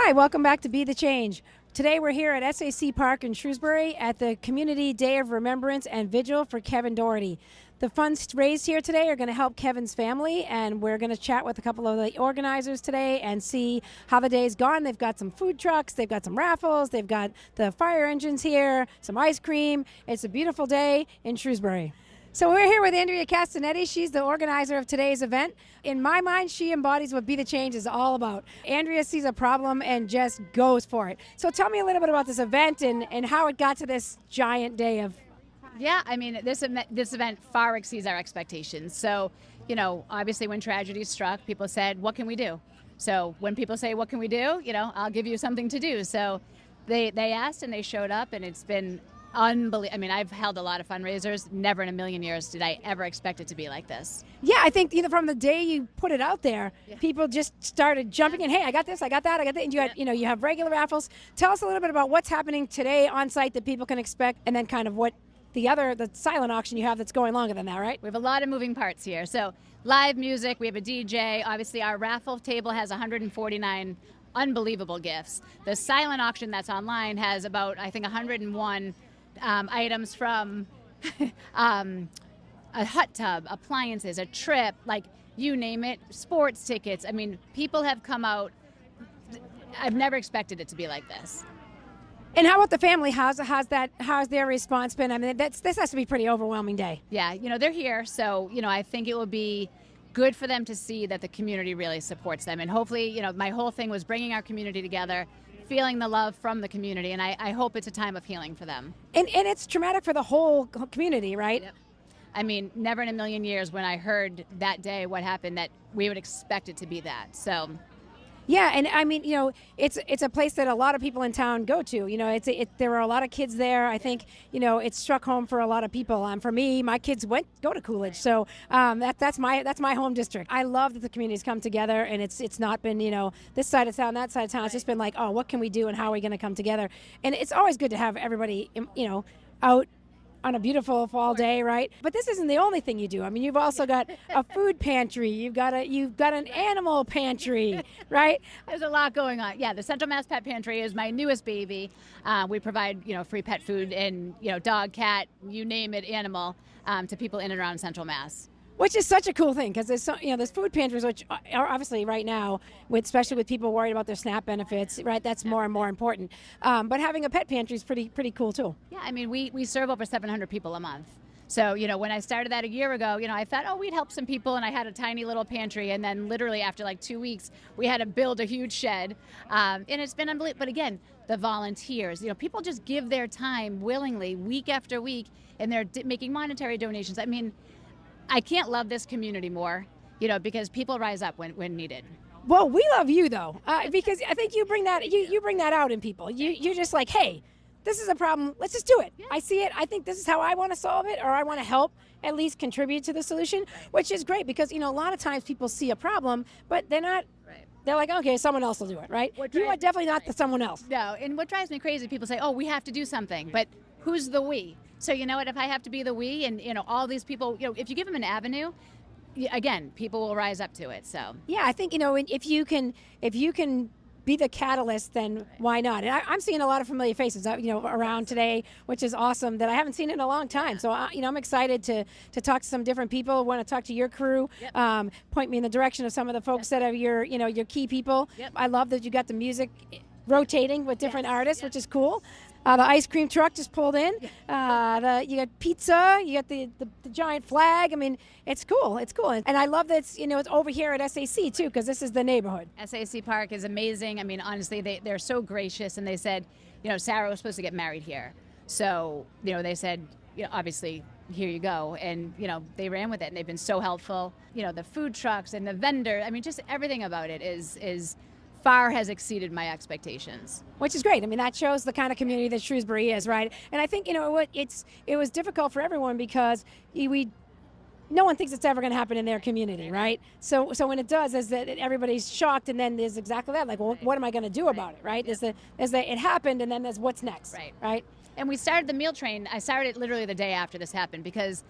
Hi, welcome back to Be the Change. Today we're here at SAC Park in Shrewsbury at the Community Day of Remembrance and Vigil for Kevin Doherty. The funds raised here today are going to help Kevin's family, and we're going to chat with a couple of the organizers today and see how the day's gone. They've got some food trucks, they've got some raffles, they've got the fire engines here, some ice cream. It's a beautiful day in Shrewsbury. So we're here with Andrea Castanetti. She's the organizer of today's event. In my mind, she embodies what Be the Change is all about. Andrea sees a problem and just goes for it. So tell me a little bit about this event and how it got to this giant day of... Yeah, I mean, this event far exceeds our expectations. So, obviously when tragedy struck, people said, what can we do? So when people say, what can we do? I'll give you something to do. So they asked and they showed up, and it's been unbelievable. I mean, I've held a lot of fundraisers. Never in a million years did I ever expect it to be like this. Yeah, I think from the day you put it out there, people just started jumping in. Hey, I got this, I got that, I got that. And you had, you have regular raffles. Tell us a little bit about what's happening today on site that people can expect, and then kind of what the silent auction you have that's going longer than that, right? We have a lot of moving parts here. So live music, we have a DJ. Obviously, our raffle table has 149 unbelievable gifts. The silent auction that's online has about, I think, 101 items from a hot tub, appliances, a trip, like you name it, sports tickets. I mean, people have come out. I've never expected it to be like this. And how about the family? How's their response been? I mean, this has to be a pretty overwhelming day. Yeah, they're here, so I think it will be good for them to see that the community really supports them, and hopefully, my whole thing was bringing our community together, feeling the love from the community, and I hope it's a time of healing for them. And it's traumatic for the whole community, right? Yep. I mean, never in a million years when I heard that day what happened that we would expect it to be that. So. Yeah, and I mean, it's a place that a lot of people in town go to. There are a lot of kids there. I think, it struck home for a lot of people. For me, my kids go to Coolidge, so that's my home district. I love that the communities come together, and it's not been this side of town, that side of town. It's just been like, oh, what can we do, and how are we going to come together? And it's always good to have everybody out on a beautiful fall day, right? But this isn't the only thing you do. I mean, you've also got a food pantry. You've got an animal pantry, right? There's a lot going on. Yeah, the Central Mass Pet Pantry is my newest baby. We provide free pet food and dog, cat, you name it, animal to people in and around Central Mass. Which is such a cool thing, because there's food pantries, which are obviously right now, especially with people worried about their SNAP benefits, right? That's more and more important. But having a pet pantry is pretty cool too. Yeah, I mean, we serve over 700 people a month. So, when I started that a year ago, I thought, oh, we'd help some people, and I had a tiny little pantry, and then literally after like 2 weeks, we had to build a huge shed, and it's been unbelievable. But again, the volunteers, people just give their time willingly week after week, and they're making monetary donations. I mean, I can't love this community more, because people rise up when needed. Well, we love you though, because I think you bring that you bring that out in people. You're just like, hey, this is a problem. Let's just do it. Yeah. I see it. I think this is how I want to solve it, or I want to help at least contribute to the solution, which is great because a lot of times people see a problem, but they're not. Right. They're like, okay, someone else will do it, right? You are definitely not the someone else. No, and what drives me crazy, people say, oh, we have to do something, but who's the we? So what, if I have to be the we, and all these people, if you give them an avenue, again, people will rise up to it. So yeah, I think if you can be the catalyst, then why not? And I'm seeing a lot of familiar faces, around today, which is awesome that I haven't seen in a long time. So I'm excited to talk to some different people. Want to talk to your crew, point me in the direction of some of the folks that are your key people. Yep. I love that you got the music rotating with different artists, which is cool. The ice cream truck just pulled in. You got pizza. You got the giant flag. I mean, it's cool. It's cool, and I love that it's over here at SAC too, because this is the neighborhood. SAC Park is amazing. I mean, honestly, they're so gracious, and they said, Sarah was supposed to get married here, so they said, obviously, here you go, and they ran with it, and they've been so helpful. The food trucks and the vendor. I mean, just everything about it is far has exceeded my expectations. Which is great. I mean, that shows the kind of community that Shrewsbury is, right? And I think, it was difficult for everyone because no one thinks it's ever going to happen in their community, right? So when it does, is that everybody's shocked, and then there's exactly that. Like, well, what am I going to do about it, right? There's it happened, and then there's what's next, right? And we started the meal train. I started it literally the day after this happened because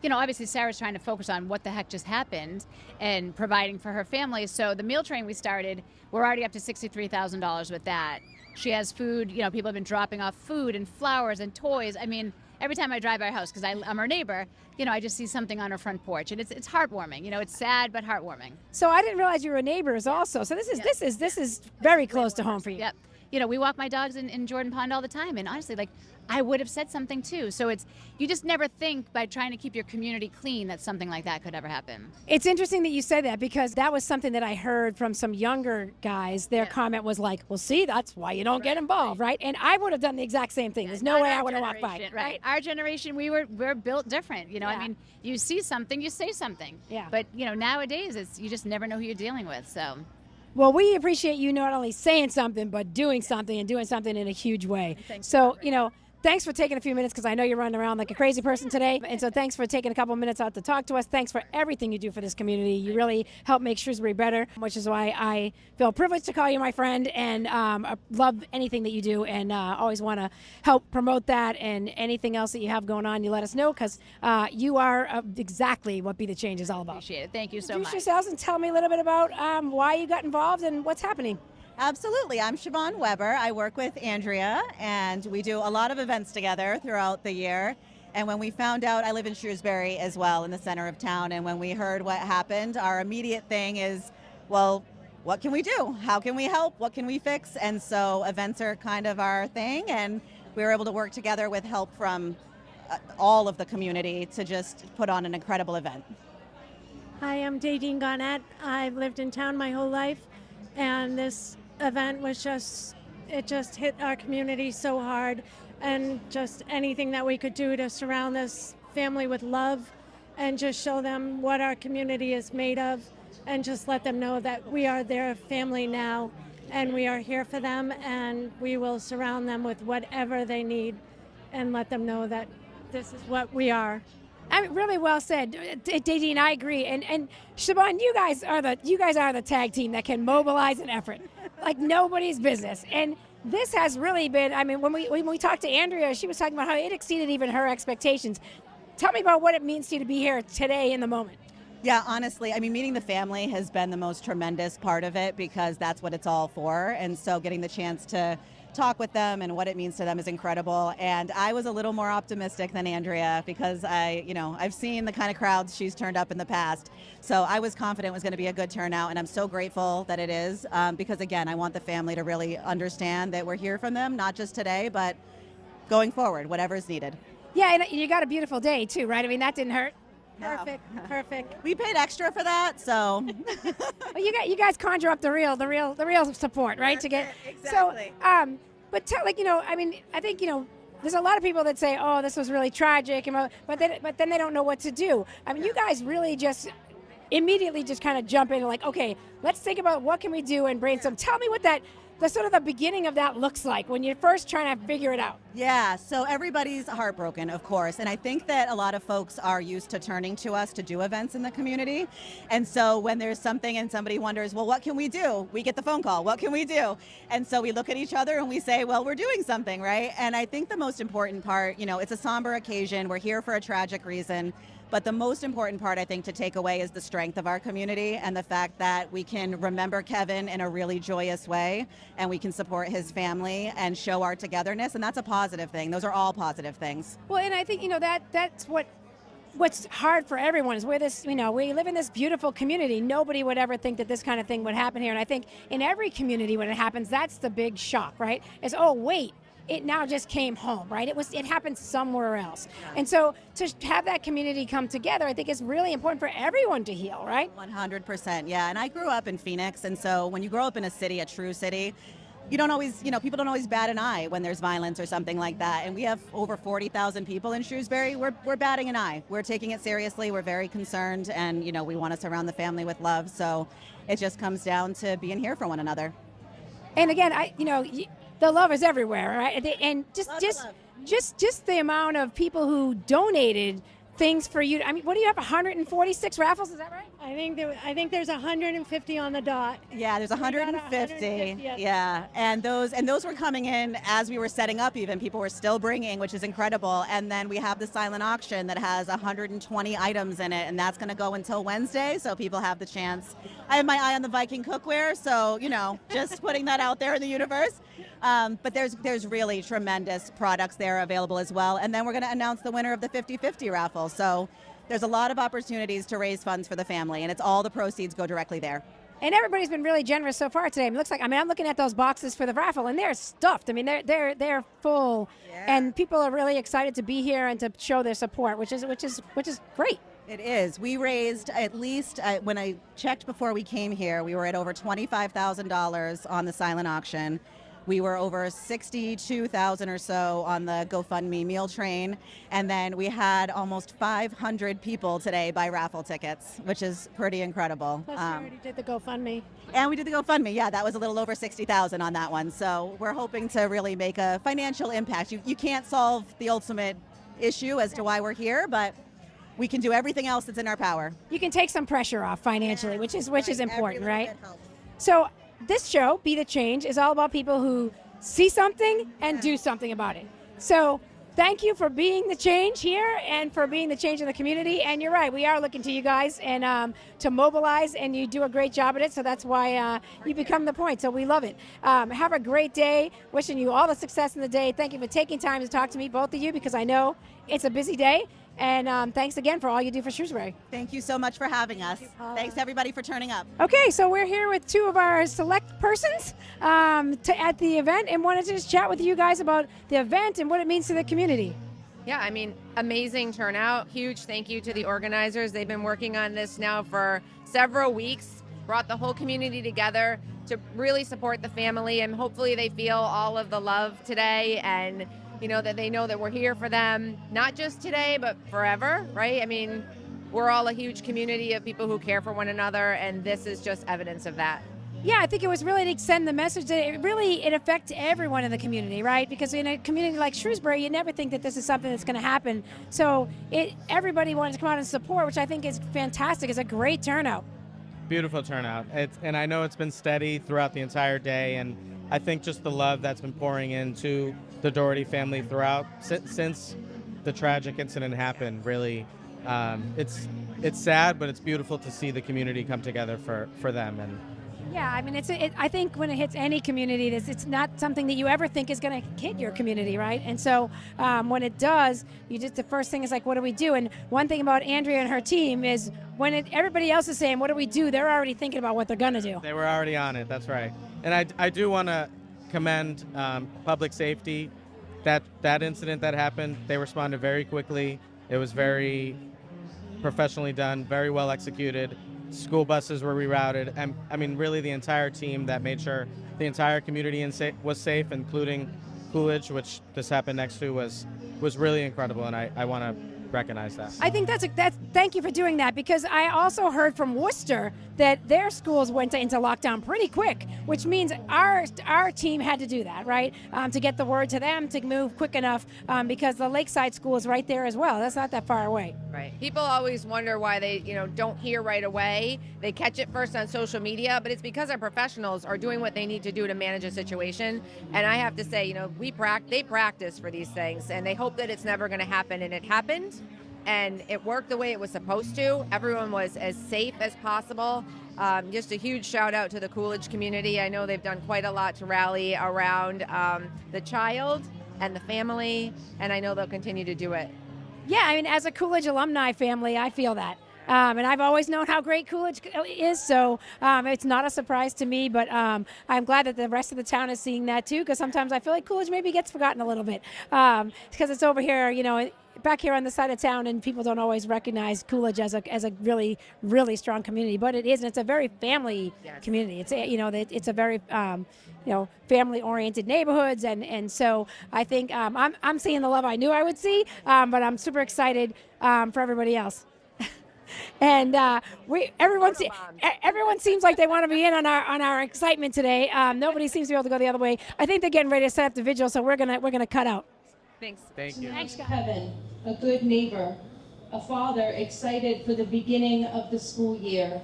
obviously Sarah's trying to focus on what the heck just happened and providing for her family. So the meal train we started, we're already up to $63,000 with that. She has food, people have been dropping off food and flowers and toys. I mean, every time I drive by our house, because I'm her neighbor, I just see something on her front porch, and it's heartwarming. It's sad but heartwarming. So I didn't realize you were neighbors also. So this is very close to home for you. Yep. We walk my dogs in Jordan Pond all the time, and honestly, I would have said something too. So you just never think by trying to keep your community clean that something like that could ever happen. It's interesting that you say that, because that was something that I heard from some younger guys. Their comment was like, well, see, that's why you don't get involved, right? And I would have done the exact same thing. There's no way I would have walked by. Right. Our generation, we're built different. I mean, you see something, you say something. Yeah. But, nowadays, you just never know who you're dealing with, so. Well, we appreciate you not only saying something, but doing something, and doing something in a huge way. Thanks So, thanks for taking a few minutes, because I know you're running around like a crazy person today. And so thanks for taking a couple minutes out to talk to us. Thanks for everything you do for this community. You really help make Shrewsbury better, which is why I feel privileged to call you my friend, and love anything that you do, and always want to help promote that. And anything else that you have going on, you let us know, because you are exactly what Be the Change is all about. Appreciate it. Thank you so much. Introduce yourselves and tell me a little bit about why you got involved and what's happening. Absolutely. I'm Siobhan Weber. I work with Andrea, and we do a lot of events together throughout the year. And when we found out, I live in Shrewsbury as well, in the center of town, and when we heard what happened, our immediate thing is, well, what can we do? How can we help? What can we fix? And so events are kind of our thing, and we were able to work together with help from all of the community to just put on an incredible event. Hi, I'm Dadine Garnett. I've lived in town my whole life, and this event was just hit our community so hard, and just anything that we could do to surround this family with love and just show them what our community is made of, and just let them know that we are their family now, and we are here for them, and we will surround them with whatever they need, and let them know that this is what we are. I mean, really well said, Dadine. I agree. And Siobhan, you guys are the tag team that can mobilize an effort like nobody's business. And this has really been. I mean, when we talked to Andrea, she was talking about how it exceeded even her expectations. Tell me about what it means to you to be here today in the moment. Yeah, honestly, I mean, meeting the family has been the most tremendous part of it, because that's what it's all for. And so getting the chance to talk with them and what it means to them is incredible. And I was a little more optimistic than Andrea, because I've seen the kind of crowds she's turned up in the past. So I was confident it was going to be a good turnout, and I'm so grateful that it is, because again, I want the family to really understand that we're here for them, not just today, but going forward, whatever's needed. Yeah, and you got a beautiful day too, right? I mean, that didn't hurt. Perfect. We paid extra for that, so. Well, you guys conjure up the real support, right? To get exactly. So, but tell, I mean, I think there's a lot of people that say, oh, this was really tragic, but then they don't know what to do. I mean, you guys really just immediately just kind of jump in and like, okay, let's think about what can we do and brainstorm. Tell me what the sort of the beginning of that looks like when you're first trying to figure it out. Yeah, so everybody's heartbroken, of course. And I think that a lot of folks are used to turning to us to do events in the community. And so when there's something and somebody wonders, well, what can we do? We get the phone call, what can we do? And so we look at each other and we say, well, we're doing something, right? And I think the most important part, it's a somber occasion. We're here for a tragic reason. But the most important part, I think, to take away is the strength of our community, and the fact that we can remember Kevin in a really joyous way, and we can support his family and show our togetherness, and that's a positive thing. Those are all positive things. Well, and I think, that's what's hard for everyone is we live in this beautiful community. Nobody would ever think that this kind of thing would happen here. And I think in every community when it happens, that's the big shock, right? Is, oh, wait. It now just came home, right? It happened somewhere else. And so to have that community come together, I think is really important for everyone to heal, right? 100%, yeah. And I grew up in Phoenix, and so when you grow up in a city, a true city, you don't always, people don't always bat an eye when there's violence or something like that. And we have over 40,000 people in Shrewsbury. We're batting an eye. We're taking it seriously. We're very concerned, and we want to surround the family with love. So it just comes down to being here for one another. And again, the love is everywhere, right? And just the amount of people who donated things for you. I mean, what do you have? 146 raffles? Is that right? I think there's 150 on the dot. Yeah, there's We got 150. 150, yes. Yeah, and those were coming in as we were setting up. Even people were still bringing, which is incredible. And then we have the silent auction that has 120 items in it, and that's going to go until Wednesday, so people have the chance. I have my eye on the Viking cookware, so just putting that out there in the universe. But there's really tremendous products there available as well. And then we're going to announce the winner of the 50/50 raffle. So there's a lot of opportunities to raise funds for the family, and it's all the proceeds go directly there. And everybody's been really generous so far today. It looks like, I'm looking at those boxes for the raffle, and they're stuffed. I mean, they're full, Yeah. and people are really excited to be here and to show their support, which is great. It is. We raised at least, when I checked before we came here, we were at over $25,000 on the silent auction. We were over 62,000 or so on the GoFundMe meal train. And then we had almost 500 people today buy raffle tickets, which is pretty incredible. Plus, we already did the GoFundMe. And we did the GoFundMe. Yeah, that was a little over 60,000 on that one. So we're hoping to really make a financial impact. You can't solve the ultimate issue as to why we're here, but we can do everything else that's in our power. You can take some pressure off financially, which is important, Every little right? bit helps. So this show, Be the Change, is all about people who see something and do something about it. So thank you for being the change here and for being the change in the community. And you're right, we are looking to you guys and to mobilize, and you do a great job at it. So that's why you become the point. So we love it. Have a great day. Wishing you all the success in the day. Thank you for taking time to talk to me, both of you, because I know it's a busy day. And thanks again for all you do for Shrewsbury. Thank you so much for having us. Paula. Thanks everybody for turning up. Okay, so we're here with two of our select persons at the event, and wanted to just chat with you guys about the event and what it means to the community. Yeah, I mean, amazing turnout. Huge thank you to the organizers. They've been working on this now for several weeks, brought the whole community together to really support the family, and hopefully they feel all of the love today, and that they know that we're here for them, not just today, but forever, right? I mean, we're all a huge community of people who care for one another, and this is just evidence of that. Yeah, I think it was really to send the message that it affects everyone in the community, right? Because in a community like Shrewsbury, you never think that this is something that's going to happen. So everybody wanted to come out and support, which I think is fantastic. It's a great turnout. Beautiful turnout. And I know it's been steady throughout the entire day, and I think just the love that's been pouring into the Doherty family throughout since the tragic incident happened, really, it's sad, but it's beautiful to see the community come together for them. And Yeah, I mean, I think when it hits any community, it's not something that you ever think is going to hit your community, right? And so when it does, the first thing is like, what do we do? And one thing about Andrea and her team is when everybody else is saying, what do we do? They're already thinking about what they're going to do. they were already on it, that's right. And I do want to commend public safety. That incident that happened, they responded very quickly. It was very professionally done, very well executed. School buses were rerouted, and I mean, really the entire team that made sure the entire community was safe, including Coolidge, which this happened next to, was really incredible, and I want to recognize that. I think that's thank you for doing that, because I also heard from Worcester that their schools went into lockdown pretty quick, which means our team had to do that, right? To get the word to them to move quick enough, because the Lakeside school is right there as well. That's not that far away. Right. People always wonder why they, don't hear right away. They catch it first on social media, but it's because our professionals are doing what they need to do to manage a situation. And I have to say, they practice for these things, and they hope that it's never going to happen. And it happened, and it worked the way it was supposed to. Everyone was as safe as possible. Just a huge shout out to the Coolidge community. I know they've done quite a lot to rally around the child and the family, and I know they'll continue to do it. Yeah, I mean, as a Coolidge alumni family, I feel that. And I've always known how great Coolidge is, so it's not a surprise to me, but I'm glad that the rest of the town is seeing that too, because sometimes I feel like Coolidge maybe gets forgotten a little bit, because it's over here, back here on the side of town, and people don't always recognize Coolidge as a really, really strong community, but it is, and it's a very family community. It's it's a very family-oriented neighborhoods, and so I think I'm seeing the love I knew I would see, but I'm super excited for everybody else. And everyone seems like they want to be in on our excitement today. Nobody seems to be able to go the other way. I think they're getting ready to set up the vigil, so we're gonna cut out. Thanks. Thank you. Thanks, guys. Kevin, a good neighbor, a father excited for the beginning of the school year,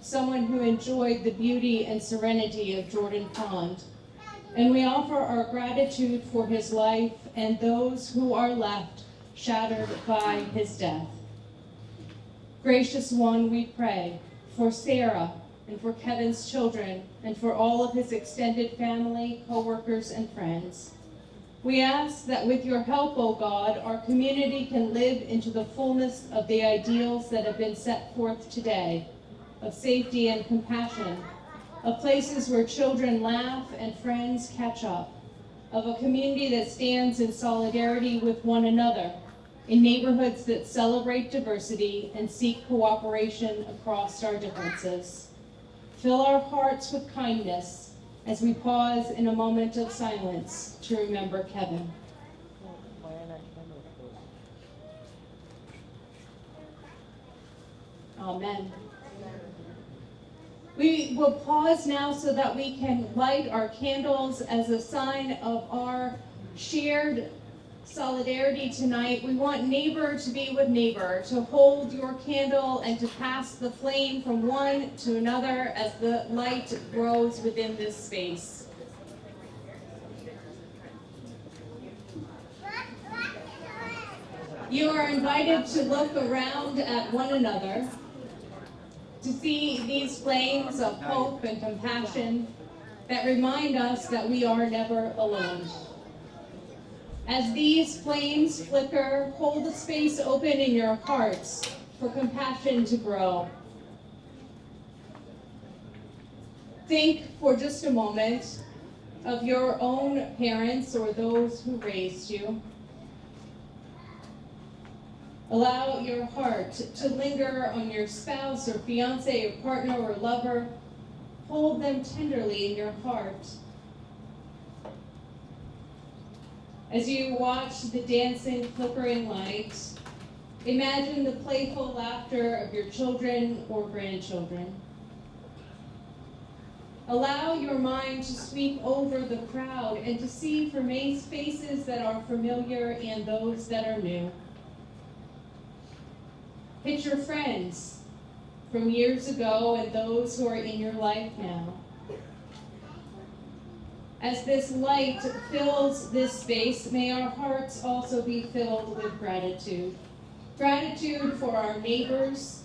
someone who enjoyed the beauty and serenity of Jordan Pond. And we offer our gratitude for his life and those who are left shattered by his death. Gracious One, we pray for Sarah and for Kevin's children and for all of his extended family, co-workers, and friends. We ask that with your help, O God, our community can live into the fullness of the ideals that have been set forth today, of safety and compassion, of places where children laugh and friends catch up, of a community that stands in solidarity with one another, in neighborhoods that celebrate diversity and seek cooperation across our differences. Fill our hearts with kindness as we pause in a moment of silence to remember Kevin. Amen. We will pause now so that we can light our candles as a sign of our shared solidarity tonight. We want neighbor to be with neighbor, to hold your candle and to pass the flame from one to another as the light grows within this space. You are invited to look around at one another, to see these flames of hope and compassion that remind us that we are never alone. As these flames flicker, hold the space open in your hearts for compassion to grow. Think for just a moment of your own parents or those who raised you. Allow your heart to linger on your spouse or fiance or partner or lover. Hold them tenderly in your heart. As you watch the dancing, flickering light, imagine the playful laughter of your children or grandchildren. Allow your mind to sweep over the crowd and to see faces that are familiar and those that are new. Picture friends from years ago and those who are in your life now. As this light fills this space, may our hearts also be filled with gratitude. Gratitude for our neighbors,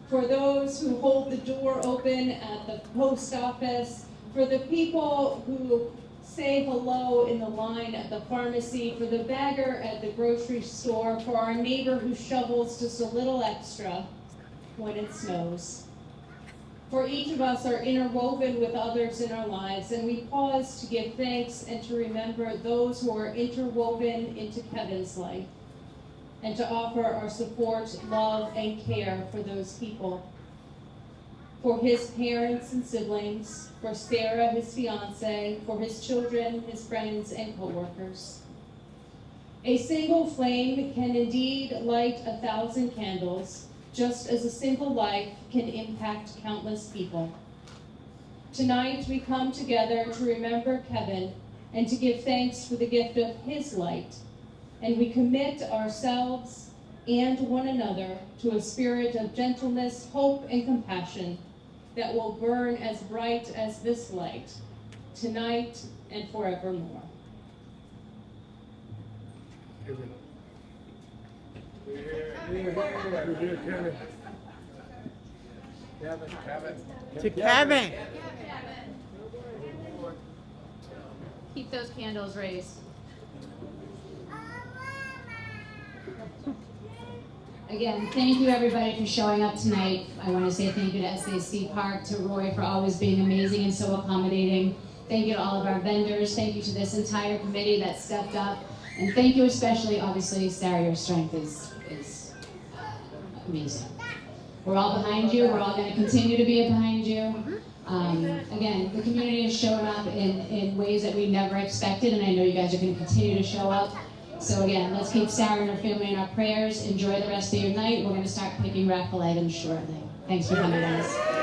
for those who hold the door open at the post office, for the people who say hello in the line at the pharmacy, for the bagger at the grocery store, for our neighbor who shovels just a little extra when it snows. For each of us are interwoven with others in our lives, and we pause to give thanks and to remember those who are interwoven into Kevin's life, and to offer our support, love, and care for those people. For his parents and siblings, for Sarah, his fiance, for his children, his friends, and co-workers. A single flame can indeed light 1,000 candles, just as a single life can impact countless people. Tonight, we come together to remember Kevin and to give thanks for the gift of his light, and we commit ourselves and one another to a spirit of gentleness, hope, and compassion that will burn as bright as this light, tonight and forevermore. To Kevin. Keep those candles raised. Again, thank you everybody for showing up tonight. I want to say thank you to SAC Park, to Roy for always being amazing and so accommodating. Thank you to all of our vendors. Thank you to this entire committee that stepped up. And thank you especially, obviously, Sarah, your strength is amazing. We're all behind you. We're all going to continue to be behind you. Again, the community has shown up in ways that we never expected, and I know you guys are going to continue to show up. So again, let's keep Sarah and her family in our prayers. Enjoy the rest of your night. We're going to start picking raffle items shortly. Thanks for coming, guys.